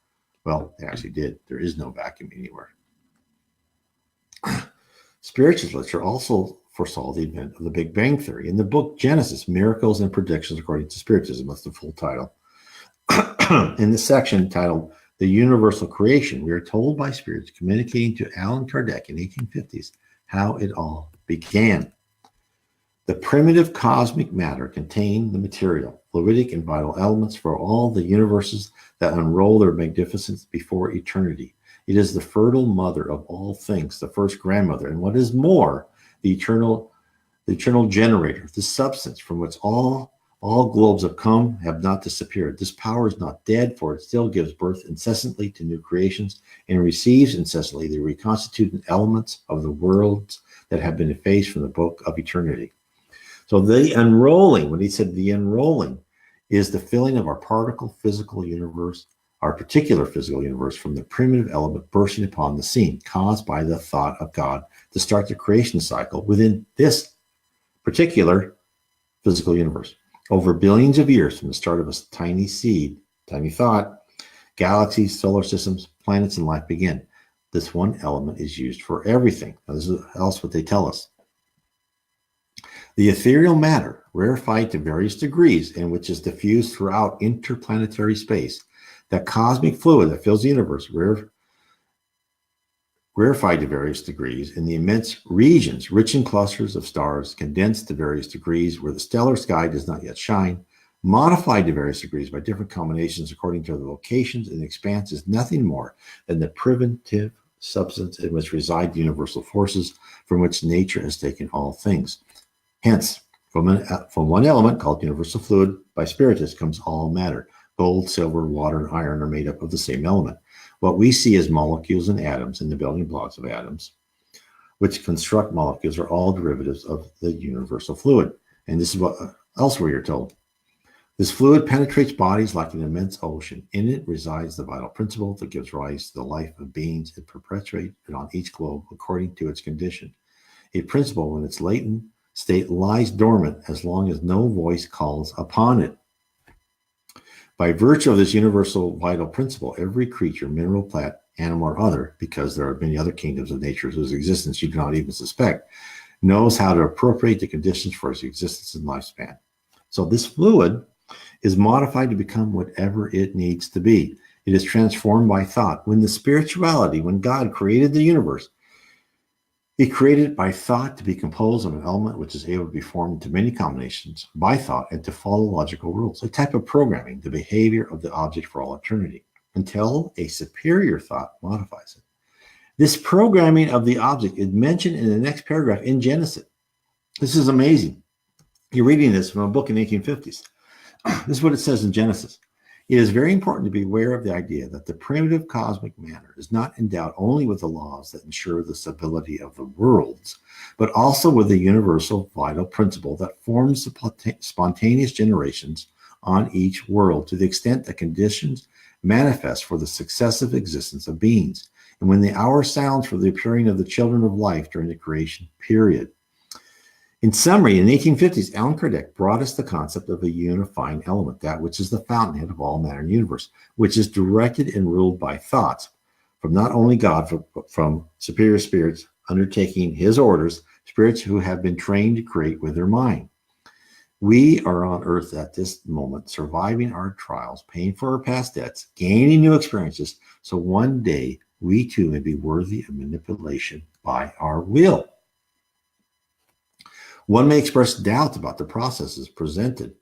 Well, they actually did. There is no vacuum anywhere. Spiritual literature also foresaw the event of the Big Bang Theory. In the book Genesis, Miracles and Predictions According to Spiritism, that's the full title. In the section titled The Universal Creation, we are told by spirits communicating to Allan Kardec in the 1850s how it all began. The primitive cosmic matter contained the material, fluidic, and vital elements for all the universes that unroll their magnificence before eternity. It is the fertile mother of all things, the first grandmother, and what is more, the eternal generator, the substance from which all globes have not disappeared. This power is not dead, for it still gives birth incessantly to new creations and receives incessantly the reconstituted elements of the worlds that have been effaced from the book of eternity. So the unrolling, when he said the unrolling, is the filling of our particle physical universe, our particular physical universe, from the primitive element bursting upon the scene, caused by the thought of God to start the creation cycle within this particular physical universe. Over billions of years from the start of a tiny seed, tiny thought, galaxies, solar systems, planets, and life begin. This one element is used for everything. Now, this is else what they tell us. The ethereal matter, rarefied to various degrees and which is diffused throughout interplanetary space, that cosmic fluid that fills the universe, rarefied to various degrees in the immense regions rich in clusters of stars, condensed to various degrees where the stellar sky does not yet shine, modified to various degrees by different combinations according to the locations in the expanse, is nothing more than the primitive substance in which reside the universal forces from which nature has taken all things. Hence, from one element called universal fluid by Spiritus comes all matter. Gold, silver, water, and iron are made up of the same element. What we see as molecules and atoms and the building blocks of atoms, which construct molecules, are all derivatives of the universal fluid. And this is what elsewhere you're told. This fluid penetrates bodies like an immense ocean. In it resides the vital principle that gives rise to the life of beings. It perpetuates it on each globe according to its condition. A principle, when its latent state lies dormant as long as no voice calls upon it. By virtue of this universal vital principle, every creature, mineral, plant, animal, or other, because there are many other kingdoms of nature whose existence you cannot even suspect, knows how to appropriate the conditions for its existence and lifespan. So this fluid is modified to become whatever it needs to be. It is transformed by thought. When God created the universe, he created it by thought to be composed of an element which is able to be formed into many combinations by thought and to follow logical rules, a type of programming, the behavior of the object for all eternity, until a superior thought modifies it. This programming of the object is mentioned in the next paragraph in Genesis. This is amazing. You're reading this from a book in the 1850s. This is what it says in Genesis. It is very important to be aware of the idea that the primitive cosmic matter is not endowed only with the laws that ensure the stability of the worlds, but also with the universal vital principle that forms the spontaneous generations on each world to the extent that conditions manifest for the successive existence of beings, and when the hour sounds for the appearing of the children of life during the creation period. In summary, in the 1850s, Allan Kardec brought us the concept of a unifying element, that which is the fountainhead of all matter in the universe, which is directed and ruled by thoughts from not only God, but from superior spirits undertaking his orders, spirits who have been trained to create with their mind. We are on earth at this moment, surviving our trials, paying for our past debts, gaining new experiences, so one day we too may be worthy of manipulation by our will. One may express doubt about the processes presented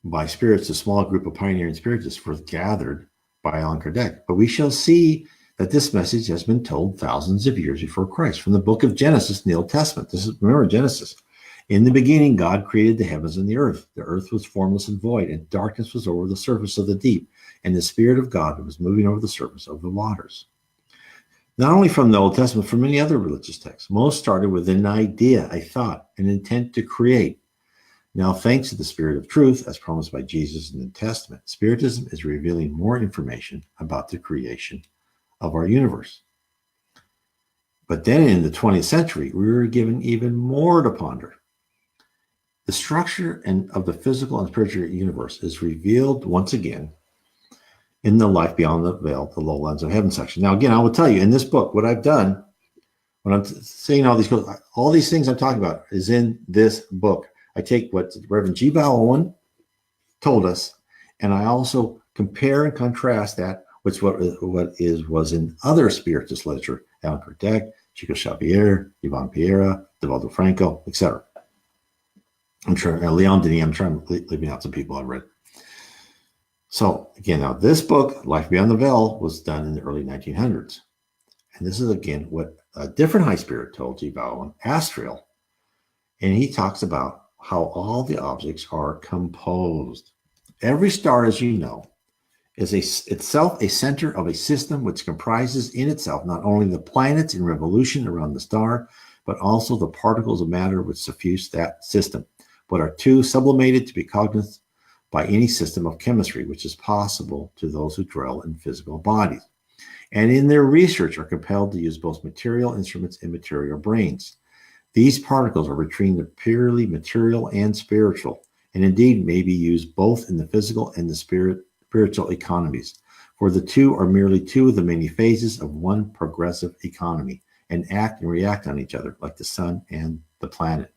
by spirits, a small group of pioneering spiritists were gathered by Allan Kardec, but we shall see that this message has been told thousands of years before Christ from the book of Genesis in the Old Testament. Remember Genesis. In the beginning, God created the heavens and the earth. The earth was formless and void, and darkness was over the surface of the deep, and the Spirit of God was moving over the surface of the waters. Not only from the Old Testament, from many other religious texts. Most started with an idea, a thought, an intent to create. Now, thanks to the Spirit of truth, as promised by Jesus in the New Testament, Spiritism is revealing more information about the creation of our universe. But then in the 20th century, we were given even more to ponder. The structure of the physical and spiritual universe is revealed once again in the Life Beyond the Veil, the Lowlands of Heaven section. Now, again, I will tell you in this book, what I've done, when I'm saying all these things I'm talking about is in this book. I take what Reverend G. Vale Owen told us, and I also compare and contrast that with what was in other spiritist literature, Allan Kardec, Chico Xavier, Ivan Piera, Divaldo Franco, etc. I'm sure Leon Denis, I'm trying to leaving out some people I've read. So again, now this book, Life Beyond the Veil, was done in the early 1900s. And this is again what a different high spirit told G. Vale Owen, Astral. And he talks about how all the objects are composed. Every star, as you know, is itself a center of a system which comprises in itself not only the planets in revolution around the star, but also the particles of matter which suffuse that system, but are too sublimated to be cognizant by any system of chemistry, which is possible to those who dwell in physical bodies, and in their research are compelled to use both material instruments and material brains. These particles are between the purely material and spiritual, and indeed may be used both in the physical and the spiritual economies, for the two are merely two of the many phases of one progressive economy, and act and react on each other like the sun and the planet.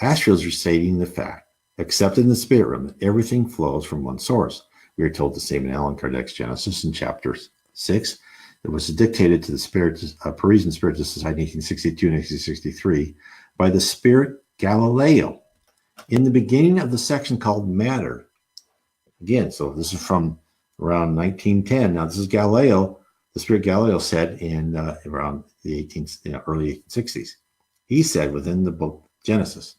Astral is restating the fact, except in the spirit realm, that everything flows from one source. We are told the same in Allan Kardec's Genesis in chapter 6, It was dictated to the Parisian Spiritist Society in 1862 and 1863 by the spirit Galileo. In the beginning of the section called Matter, again, so this is from around 1910. Now, this is Galileo, the spirit Galileo said in around the early 1860s. He said within the book Genesis,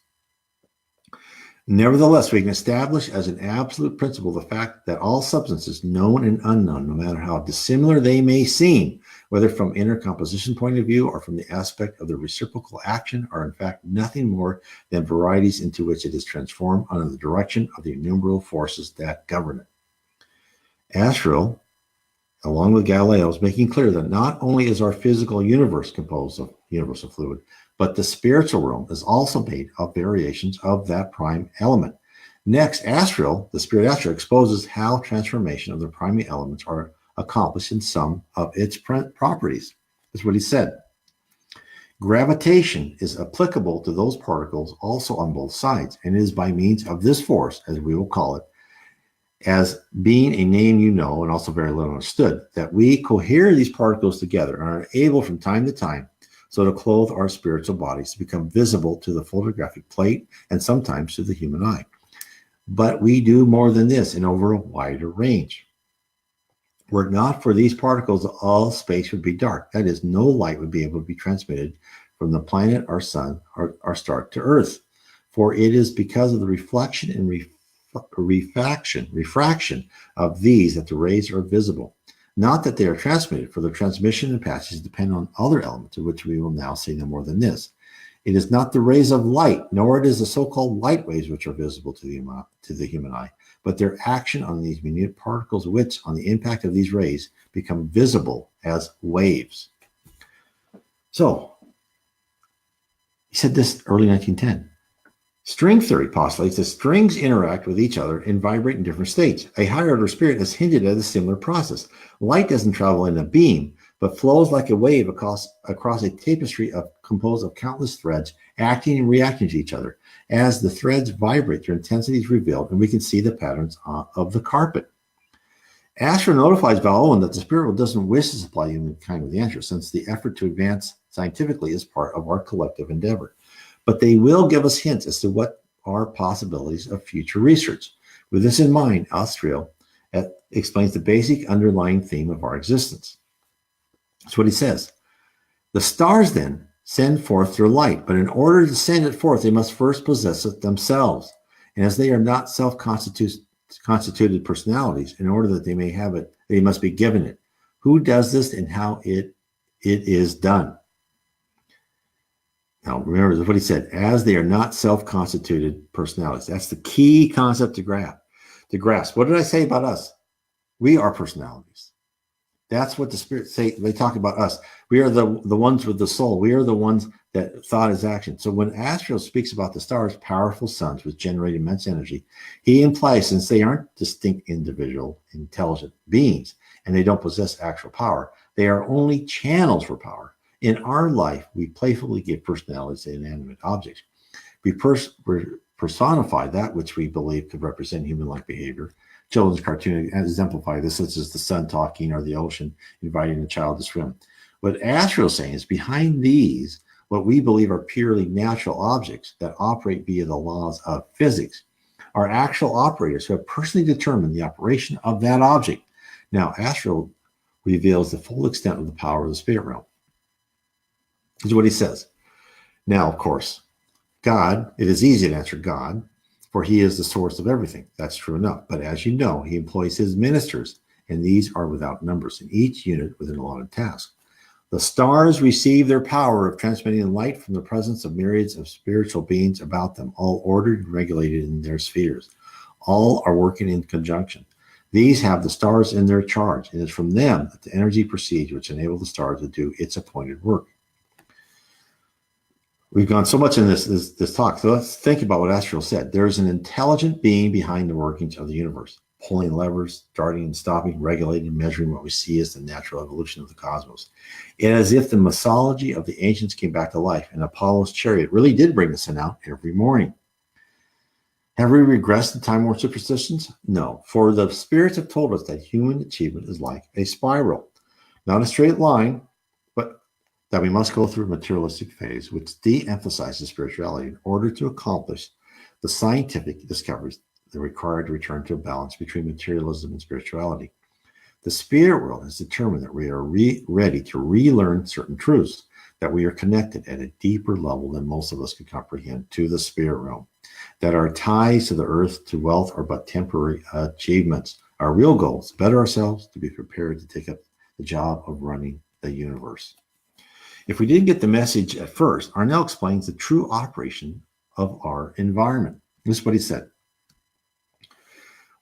nevertheless, we can establish as an absolute principle the fact that all substances, known and unknown, no matter how dissimilar they may seem, whether from inner composition point of view or from the aspect of the reciprocal action, are in fact nothing more than varieties into which it is transformed under the direction of the innumerable forces that govern it. Asriel, along with Galileo, is making clear that not only is our physical universe composed of universal fluid, but the spiritual realm is also made of variations of that prime element. Next, Asriel, the spirit Asriel, exposes how transformation of the primary elements are accomplished in some of its properties. That's what he said. Gravitation is applicable to those particles also on both sides, and it is by means of this force, as we will call it, as being a name you know and also very little understood, that we cohere these particles together and are able from time to time so to clothe our spiritual bodies to become visible to the photographic plate and sometimes to the human eye. But we do more than this and over a wider range. Were it not for these particles, all space would be dark. That is, no light would be able to be transmitted from the planet, our sun, our star to Earth. For it is because of the reflection and refraction of these that the rays are visible. Not that they are transmitted, for the transmission and passage depend on other elements, of which we will now see no more than this. It is not the rays of light, nor it is the so-called light waves which are visible to the human eye, but their action on these minute particles, which, on the impact of these rays, become visible as waves. So, he said this early 1910. String theory postulates that strings interact with each other and vibrate in different states. A higher order spirit has hinted at a similar process. Light doesn't travel in a beam, but flows like a wave across a tapestry composed of countless threads acting and reacting to each other. As the threads vibrate, their intensity is revealed, and we can see the patterns of the carpet. Asher notifies Vale Owen that the spirit world doesn't wish to supply humankind with the answer, since the effort to advance scientifically is part of our collective endeavor. But they will give us hints as to what are possibilities of future research. With this in mind, Asriel explains the basic underlying theme of our existence. That's what he says. The stars then send forth their light, but in order to send it forth, they must first possess it themselves. And as they are not self-constituted personalities, in order that they may have it, they must be given it. Who does this and how it is done? Now, remember what he said, as they are not self-constituted personalities. That's the key concept to grasp. What did I say about us? We are personalities. That's what the spirits say. They talk about us. We are the ones with the soul. We are the ones that thought is action. So when Asriel speaks about the stars, powerful suns which generate immense energy, he implies, since they aren't distinct individual intelligent beings and they don't possess actual power, they are only channels for power. In our life, we playfully give personalities to inanimate objects. We personify that which we believe could represent human-like behavior. Children's cartoons exemplify this, such as the sun talking or the ocean inviting a child to swim. What Asriel is saying is behind these, what we believe are purely natural objects that operate via the laws of physics, are actual operators who have personally determined the operation of that object. Now, Asriel reveals the full extent of the power of the spirit realm. This is what he says. Now, of course, God, it is easy to answer God, for he is the source of everything. That's true enough. But as you know, he employs his ministers, and these are without numbers, in each unit with an allotted task. The stars receive their power of transmitting light from the presence of myriads of spiritual beings about them, all ordered and regulated in their spheres. All are working in conjunction. These have the stars in their charge, and it's from them that the energy proceeds which enable the stars to do its appointed work. We've gone so much in this talk, so let's think about what Asriel said. There is an intelligent being behind the workings of the universe, pulling levers, starting and stopping, regulating, and measuring what we see as the natural evolution of the cosmos. It is as if the mythology of the ancients came back to life, and Apollo's chariot really did bring the sun out every morning. Have we regressed in time-worn superstitions? No, for the spirits have told us that human achievement is like a spiral. not a straight line, but that we must go through a materialistic phase, which de-emphasizes spirituality in order to accomplish the scientific discoveries that are required to return to a balance between materialism and spirituality. The spirit world has determined that we are ready to relearn certain truths, that we are connected at a deeper level than most of us could comprehend to the spirit realm, that our ties to the earth, to wealth, are but temporary achievements. Our real goal is to better ourselves, to be prepared to take up the job of running the universe. If we didn't get the message at first, Arnell explains the true operation of our environment. This is what he said.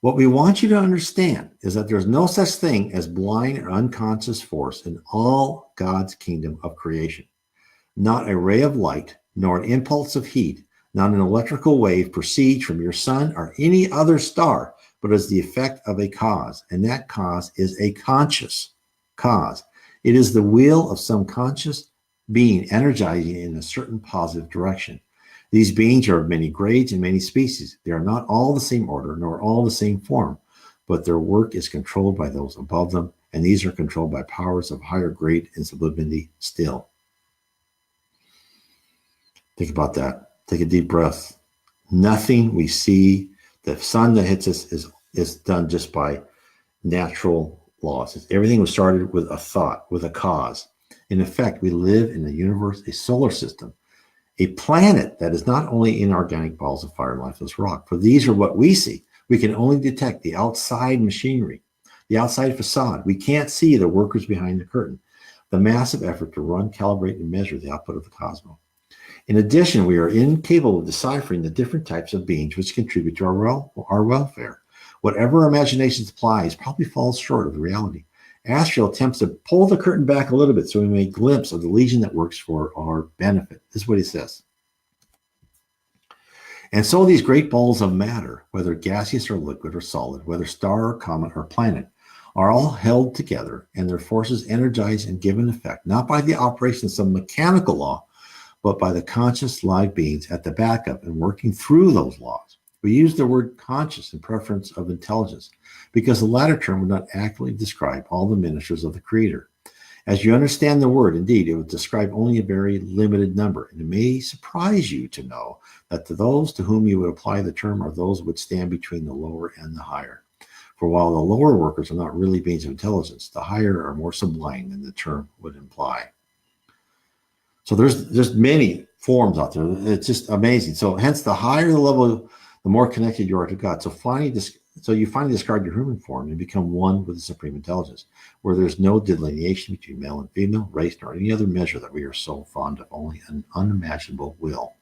What we want you to understand is that there's no such thing as blind or unconscious force in all God's kingdom of creation. Not a ray of light, nor an impulse of heat, not an electrical wave proceeds from your sun or any other star, but is the effect of a cause, and that cause is a conscious cause. It is the will of some conscious being energizing in a certain positive direction. These beings are of many grades and many species. They are not all the same order, nor all the same form, but their work is controlled by those above them, and these are controlled by powers of higher grade and sublimity still. Think about that. Take a deep breath. Nothing we see, the sun that hits us is done just by natural laws. Everything was started with a thought, with a cause. In effect, we live in a universe, a solar system, a planet that is not only inorganic balls of fire and lifeless rock, for these are what we see. We can only detect the outside machinery, the outside facade. We can't see the workers behind the curtain, the massive effort to run, calibrate, and measure the output of the cosmos. In addition, we are incapable of deciphering the different types of beings which contribute to our welfare. Whatever our imagination supplies probably falls short of the reality. Astral attempts to pull the curtain back a little bit so we may glimpse of the legion that works for our benefit. This is what he says. And so these great balls of matter, whether gaseous or liquid or solid, whether star or comet or planet, are all held together and their forces energized and given effect, not by the operation of some mechanical law, but by the conscious live beings at the back of and working through those laws. We use the word conscious in preference of intelligence because the latter term would not accurately describe all the ministers of the Creator. As you understand the word, indeed, it would describe only a very limited number, and it may surprise you to know that to those to whom you would apply the term are those who would stand between the lower and the higher. For while the lower workers are not really beings of intelligence, the higher are more sublime than the term would imply. So there's many forms out there. It's just amazing. So hence, the higher the level, the more connected you are to God. So you finally discard your human form and become one with the supreme intelligence, where there's no delineation between male and female, race, nor any other measure that we are so fond of, only an unimaginable will.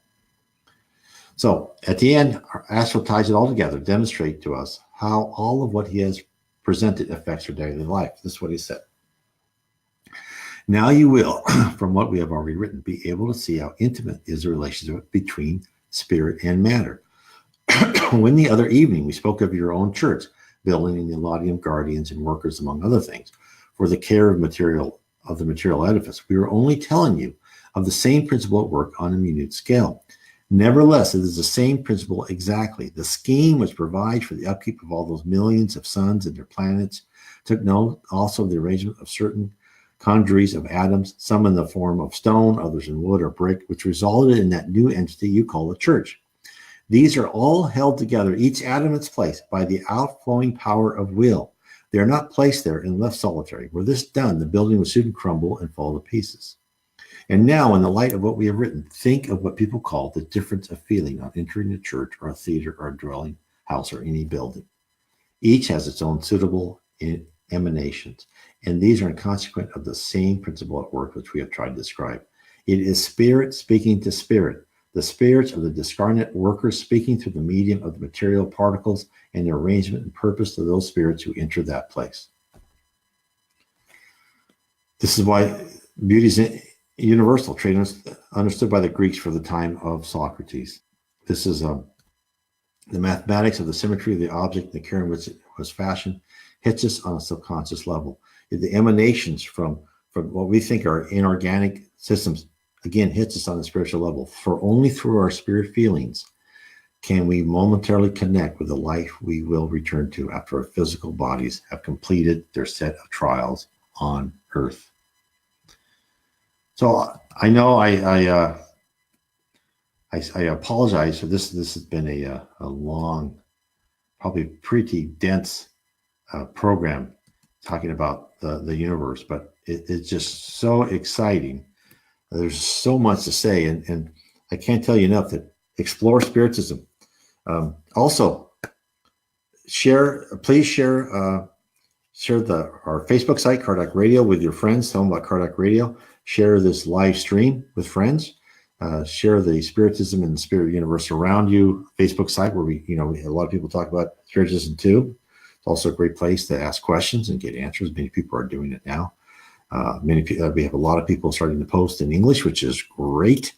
So at the end, our astral ties it all together, demonstrate to us how all of what he has presented affects our daily life. This is what he said. Now you will, from what we have already written, be able to see how intimate is the relationship between spirit and matter. When the other evening we spoke of your own church, building in the Laudium guardians and workers, among other things, for the care of the material edifice, we were only telling you of the same principle at work on a minute scale. Nevertheless, it is the same principle exactly. The scheme which provides for the upkeep of all those millions of suns and their planets took note also of the arrangement of certain congeries of atoms, some in the form of stone, others in wood or brick, which resulted in that new entity you call a church. These are all held together, each atom in its place, by the outflowing power of will. They are not placed there and left solitary. Were this done, the building would soon crumble and fall to pieces. And now, in the light of what we have written, think of what people call the difference of feeling on entering a church or a theater or a dwelling house or any building. Each has its own suitable emanations, and these are inconsequent of the same principle at work which we have tried to describe. It is spirit speaking to spirit, the spirits of the discarnate workers speaking through the medium of the material particles and the arrangement and purpose of those spirits who enter that place. This is why beauty is universal, understood by the Greeks for the time of Socrates. This is the mathematics of the symmetry of the object, the care in which it was fashioned, hits us on a subconscious level. The emanations from what we think are inorganic systems, again, hits us on the spiritual level. For only through our spirit feelings can we momentarily connect with the life we will return to after our physical bodies have completed their set of trials on earth. So I know I apologize for this. This has been a long, probably pretty dense program talking about the universe, but it's just so exciting. There's so much to say, and I can't tell you enough that explore Spiritism. Also, please share our Facebook site, Kardec Radio, with your friends. Tell them about Kardec Radio. Share this live stream with friends. Share the Spiritism and the Spirit Universe Around You Facebook site, where we a lot of people talk about Spiritism too. It's also a great place to ask questions and get answers. Many people are doing it now. We have a lot of people starting to post in English, which is great.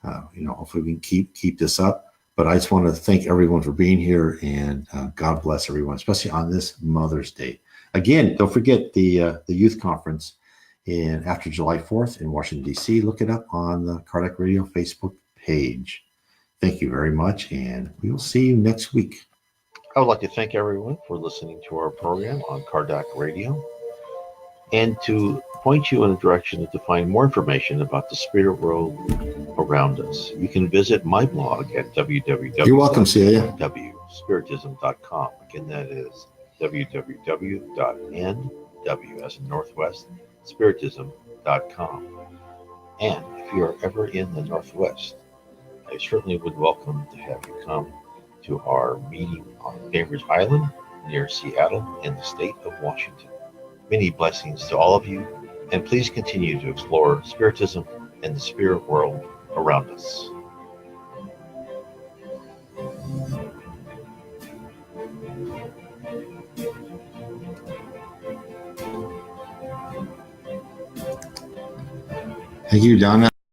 Hopefully we can keep this up. But I just want to thank everyone for being here, and God bless everyone, especially on this Mother's Day. Again, don't forget the youth conference after July 4th in Washington, D.C. Look it up on the Kardec Radio Facebook page. Thank you very much, and we will see you next week. I would like to thank everyone for listening to our program on Kardec Radio, and to point you in a direction to find more information about the spirit world around us. You can visit my blog at www. You're welcome, Celia. Spiritism.com. Again, that is www.nw as in Northwest Spiritism.com. And if you are ever in the Northwest, I certainly would welcome to have you come to our meeting on Bainbridge Island near Seattle in the state of Washington. Many blessings to all of you, and please continue to explore Spiritism and the spirit world around us. Thank you, Donna.